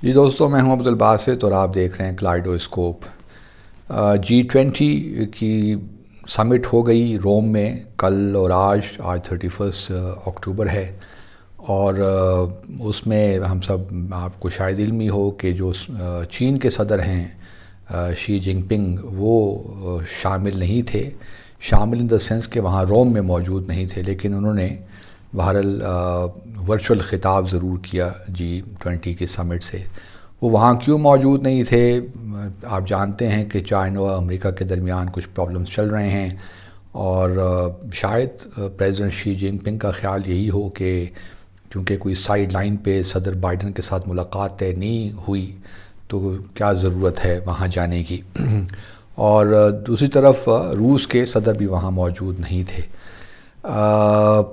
جی دوستوں، میں ہوں عبدالباسط اور آپ دیکھ رہے ہیں کلائڈوسکوپ۔ G20 کی سمٹ ہو گئی روم میں کل اور آج 31 اکتوبر ہے، اور اس میں ہم سب آپ کو شاید علم ہی ہو کہ جو چین کے صدر ہیں شی جن پنگ، وہ شامل نہیں تھے۔ شامل ان دا سینس کہ وہاں روم میں موجود نہیں تھے، لیکن انہوں نے بہرحال ورچوئل خطاب ضرور کیا G20 کی سمٹ سے۔ وہ وہاں کیوں موجود نہیں تھے؟ آپ جانتے ہیں کہ چائنا اور امریکہ کے درمیان کچھ پرابلمز چل رہے ہیں، اور شاید پریزیڈنٹ شی جن پنگ کا خیال یہی ہو کہ کیونکہ کوئی سائیڈ لائن پہ صدر بائیڈن کے ساتھ ملاقات طے نہیں ہوئی تو کیا ضرورت ہے وہاں جانے کی۔ اور دوسری طرف روس کے صدر بھی وہاں موجود نہیں تھے۔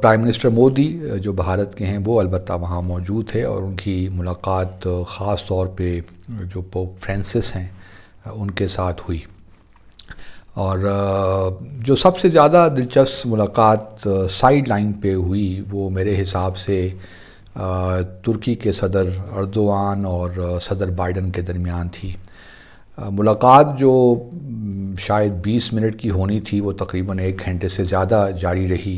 پرائم منسٹر مودی جو بھارت کے ہیں وہ البتہ وہاں موجود تھے، اور ان کی ملاقات خاص طور پہ جو پوپ فرانسس ہیں ان کے ساتھ ہوئی۔ اور جو سب سے زیادہ دلچسپ ملاقات سائیڈ لائن پہ ہوئی وہ میرے حساب سے ترکی کے صدر اردوغان اور صدر بائیڈن کے درمیان تھی۔ ملاقات جو شاید 20 منٹ کی ہونی تھی وہ تقریباً 1 گھنٹے سے زیادہ جاری رہی،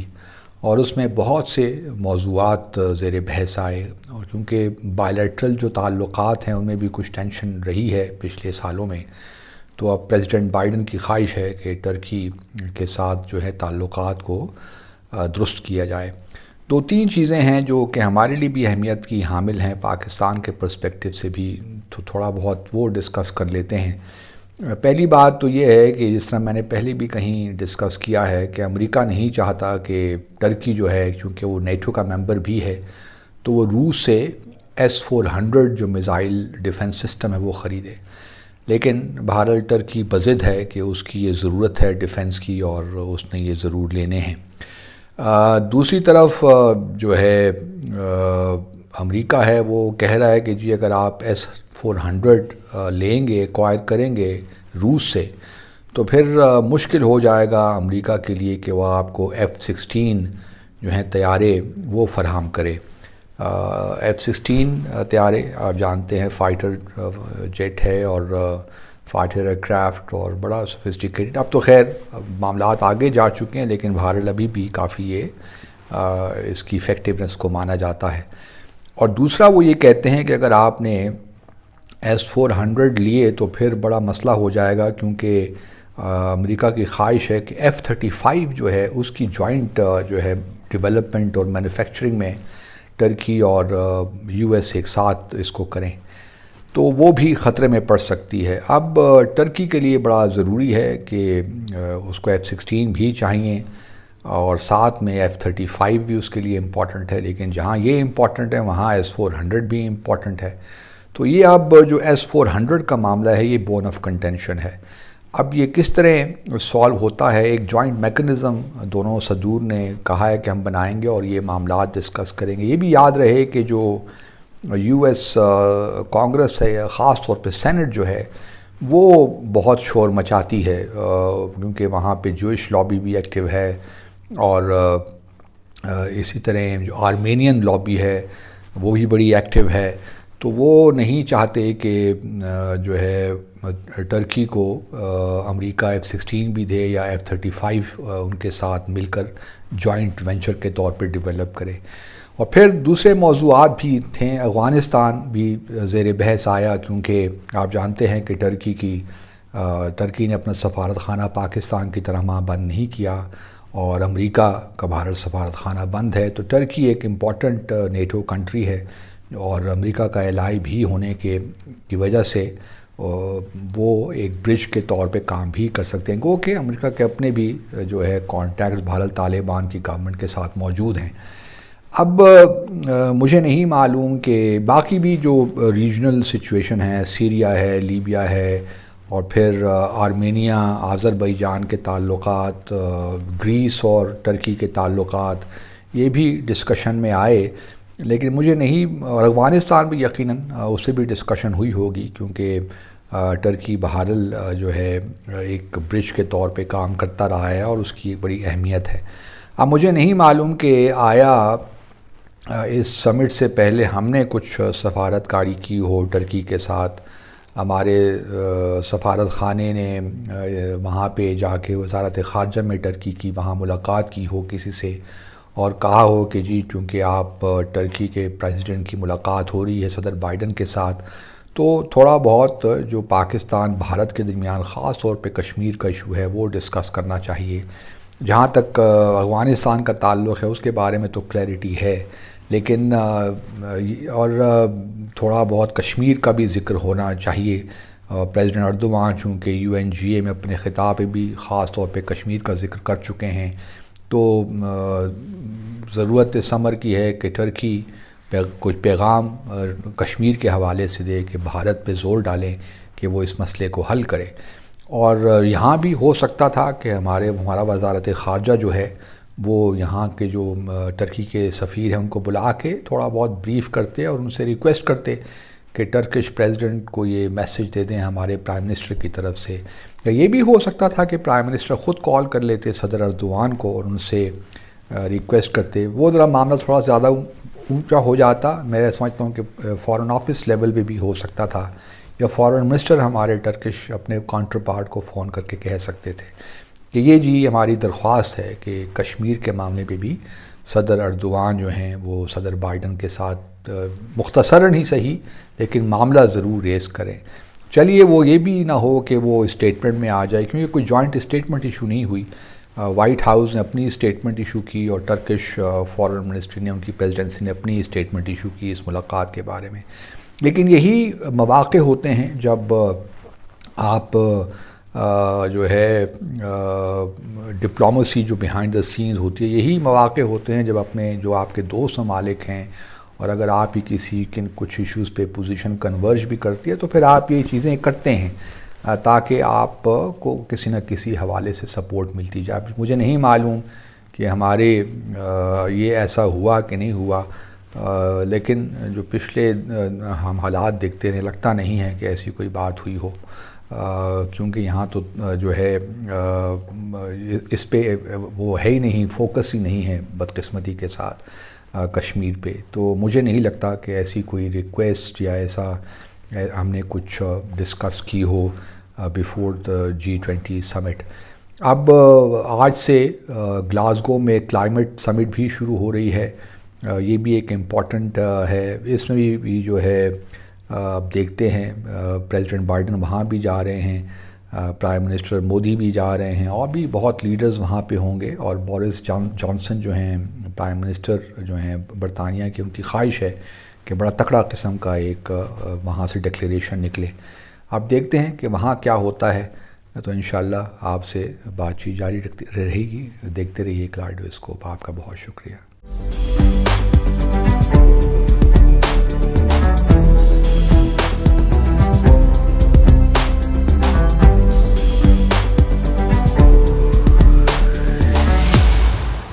اور اس میں بہت سے موضوعات زیر بحث آئے، اور کیونکہ بائیلیٹرل جو تعلقات ہیں ان میں بھی کچھ ٹینشن رہی ہے پچھلے سالوں میں، تو اب پریزیڈنٹ بائیڈن کی خواہش ہے کہ ترکی کے ساتھ جو ہے تعلقات کو درست کیا جائے۔ 2-3 چیزیں ہیں جو کہ ہمارے لیے بھی اہمیت کی حامل ہیں، پاکستان کے پرسپیکٹو سے بھی تو تھوڑا بہت وہ ڈسکس کر لیتے ہیں۔ پہلی بات تو یہ ہے کہ جس طرح میں نے پہلے بھی کہیں ڈسکس کیا ہے کہ امریکہ نہیں چاہتا کہ ترکی جو ہے، چونکہ وہ نیٹو کا ممبر بھی ہے، تو وہ روس سے S-400 جو میزائل ڈیفنس سسٹم ہے وہ خریدے، لیکن بہرحال ترکی بضد ہے کہ اس کی یہ ضرورت ہے ڈیفنس کی، اور اس نے یہ ضرور لینے ہیں۔ دوسری طرف جو ہے امریکہ ہے وہ کہہ رہا ہے کہ جی اگر آپ S-400 لیں گے، ایکوائر کریں گے روس سے، تو پھر مشکل ہو جائے گا امریکہ کے لیے کہ وہ آپ کو F-16 جو ہیں طیارے وہ فراہم کرے۔ F-16 طیارے آپ جانتے ہیں فائٹر جیٹ ہے، اور فائٹر ایئر کرافٹ، اور بڑا سوفسٹیکیٹڈ۔ اب تو خیر معاملات آگے جا چکے ہیں، لیکن بہرحال ابھی بھی کافی یہ اس کی ایفیکٹونیس کو مانا جاتا ہے۔ اور دوسرا وہ یہ کہتے ہیں کہ اگر آپ نے S-400 لیے تو پھر بڑا مسئلہ ہو جائے گا، کیونکہ امریکہ کی خواہش ہے کہ F-35 جو ہے اس کی جوائنٹ جو ہے ڈیولپمنٹ اور مینوفیکچرنگ میں ترکی اور US ایک ساتھ اس کو کریں، تو وہ بھی خطرے میں پڑ سکتی ہے۔ اب ترکی کے لیے بڑا ضروری ہے کہ اس کو F-16 بھی چاہیے، اور ساتھ میں F-35 بھی اس کے لیے امپورٹنٹ ہے، لیکن جہاں یہ امپورٹنٹ ہے وہاں S-400 بھی امپورٹنٹ ہے۔ تو یہ اب جو S-400 کا معاملہ ہے یہ بون آف کنٹینشن ہے۔ اب یہ کس طرح سالو ہوتا ہے؟ ایک جوائنٹ میکنزم دونوں صدور نے کہا ہے کہ ہم بنائیں گے اور یہ معاملات ڈسکس کریں گے۔ یہ بھی یاد رہے کہ جو US کانگریس ہے، خاص طور پہ سینٹ جو ہے، وہ بہت شور مچاتی ہے، کیونکہ وہاں پہ جوئش لابی بھی ایکٹیو ہے، اور اسی طرح جو آرمینین لابی ہے وہ بھی بڑی ایکٹیو ہے۔ تو وہ نہیں چاہتے کہ جو ہے ترکی کو امریکہ F-16 بھی دے یا F-35 ان کے ساتھ مل کر جوائنٹ وینچر کے طور پہ ڈیولپ کرے۔ اور پھر دوسرے موضوعات بھی تھے، افغانستان بھی زیر بحث آیا، کیونکہ آپ جانتے ہیں کہ ترکی نے اپنا سفارت خانہ پاکستان کی طرح وہاں بند نہیں کیا، اور امریکہ کا بھارت سفارت خانہ بند ہے، تو ترکی ایک امپورٹنٹ نیٹو کنٹری ہے، اور امریکہ کا الائی بھی ہونے کی وجہ سے وہ ایک برج کے طور پہ کام بھی کر سکتے ہیں، گو کہ امریکہ کے اپنے بھی جو ہے کانٹیکٹ بھارت طالبان کی گورنمنٹ کے ساتھ موجود ہیں۔ اب مجھے نہیں معلوم کہ باقی بھی جو ریجنل سچویشن ہے، سیریا ہے، لیبیا ہے، اور پھر آرمینیا آذربائیجان کے تعلقات، گریس اور ترکی کے تعلقات، یہ بھی ڈسکشن میں آئے، لیکن مجھے نہیں، اور افغانستان بھی یقیناً اس سے بھی ڈسکشن ہوئی ہوگی، کیونکہ ترکی بہرحال جو ہے ایک برج کے طور پہ کام کرتا رہا ہے، اور اس کی ایک بڑی اہمیت ہے۔ اب مجھے نہیں معلوم کہ آیا اس سمٹ سے پہلے ہم نے کچھ سفارتکاری کی ہو ٹرکی کے ساتھ، ہمارے سفارت خانے نے وہاں پہ جا کے وزارت خارجہ میں ٹرکی کی وہاں ملاقات کی ہو کسی سے اور کہا ہو کہ جی چونکہ آپ ٹرکی کے پریزیڈنٹ کی ملاقات ہو رہی ہے صدر بائیڈن کے ساتھ، تو تھوڑا بہت جو پاکستان بھارت کے درمیان خاص طور پہ کشمیر کا ایشو ہے وہ ڈسکس کرنا چاہیے۔ جہاں تک افغانستان کا تعلق ہے اس کے بارے میں تو کلیئرٹی ہے، لیکن اور تھوڑا بہت کشمیر کا بھی ذکر ہونا چاہیے۔ پریزیڈنٹ اردوان چونکہ UNGA میں اپنے خطاب میں بھی خاص طور پہ کشمیر کا ذکر کر چکے ہیں، تو ضرورت سمر کی ہے کہ ٹرکی کچھ پیغام کشمیر کے حوالے سے دے کہ بھارت پہ زور ڈالیں کہ وہ اس مسئلے کو حل کرے۔ اور یہاں بھی ہو سکتا تھا کہ ہمارا وزارت خارجہ جو ہے وہ یہاں کے جو ٹرکی کے سفیر ہیں ان کو بلا کے تھوڑا بہت بریف کرتے اور ان سے ریکویسٹ کرتے کہ ٹرکش پریزیڈنٹ کو یہ میسج دے دیں ہمارے پرائم منسٹر کی طرف سے، یا یہ بھی ہو سکتا تھا کہ پرائم منسٹر خود کال کر لیتے صدر اردوان کو اور ان سے ریکویسٹ کرتے۔ وہ ذرا معاملہ تھوڑا زیادہ اونچا ہو جاتا، میں سمجھتا ہوں کہ فارن آفس لیول پہ بھی ہو سکتا تھا، یا فارن منسٹر ہمارے ٹرکش اپنے کانٹر پارٹ کو فون کر کے کہہ سکتے تھے کہ یہ جی ہماری درخواست ہے کہ کشمیر کے معاملے پہ بھی صدر اردوان جو ہیں وہ صدر بائیڈن کے ساتھ مختصراً ہی صحیح لیکن معاملہ ضرور ریز کریں۔ چلیے وہ یہ بھی نہ ہو کہ وہ اسٹیٹمنٹ میں آ جائے، کیونکہ کوئی جوائنٹ اسٹیٹمنٹ ایشو نہیں ہوئی۔ وائٹ ہاؤس نے اپنی اسٹیٹمنٹ ایشو کی اور ٹرکش فارن منسٹری نے ان کی پریزیڈنسی نے اپنی اسٹیٹمنٹ ایشو کی اس ملاقات کے بارے میں۔ لیکن یہی مواقع ہوتے ہیں جب آپ جو ہے ڈپلومیسی جو بیہائنڈ دا سینز ہوتی ہے، یہی مواقع ہوتے ہیں جب اپنے جو آپ کے دوست ممالک ہیں اور اگر آپ ہی کسی کچھ ایشوز پہ پوزیشن کنورج بھی کرتی ہے تو پھر آپ یہ چیزیں کرتے ہیں تاکہ آپ کو کسی نہ کسی حوالے سے سپورٹ ملتی جائے۔ مجھے نہیں معلوم کہ ہمارے یہ ایسا ہوا کہ نہیں ہوا، لیکن جو پچھلے ہم حالات دیکھتے ہیں لگتا نہیں ہے کہ ایسی کوئی بات ہوئی ہو، کیونکہ یہاں تو جو ہے اس پہ وہ ہے ہی نہیں، فوکس ہی نہیں ہے بدقسمتی کے ساتھ کشمیر پہ۔ تو مجھے نہیں لگتا کہ ایسی کوئی ریکویسٹ یا ایسا ہم نے کچھ ڈسکس کی ہو بیفور دا G20 سمٹ۔ اب آج سے گلاسگو میں کلائمیٹ سمٹ بھی شروع ہو رہی ہے، یہ بھی ایک امپورٹنٹ ہے۔ اس میں بھی جو ہے اب دیکھتے ہیں پریزیڈنٹ بائیڈن وہاں بھی جا رہے ہیں، پرائم منسٹر مودی بھی جا رہے ہیں اور بھی بہت لیڈرز وہاں پہ ہوں گے، اور بورس جانسن جو ہیں پرائم منسٹر جو ہیں برطانیہ کی، ان کی خواہش ہے کہ بڑا تکڑا قسم کا ایک وہاں سے ڈکلیریشن نکلے۔ اب دیکھتے ہیں کہ وہاں کیا ہوتا ہے، تو انشاءاللہ آپ سے بات چیت جاری رہے گی۔ دیکھتے رہیے کلاؤڈ اسکوپ۔ آپ کا بہت شکریہ۔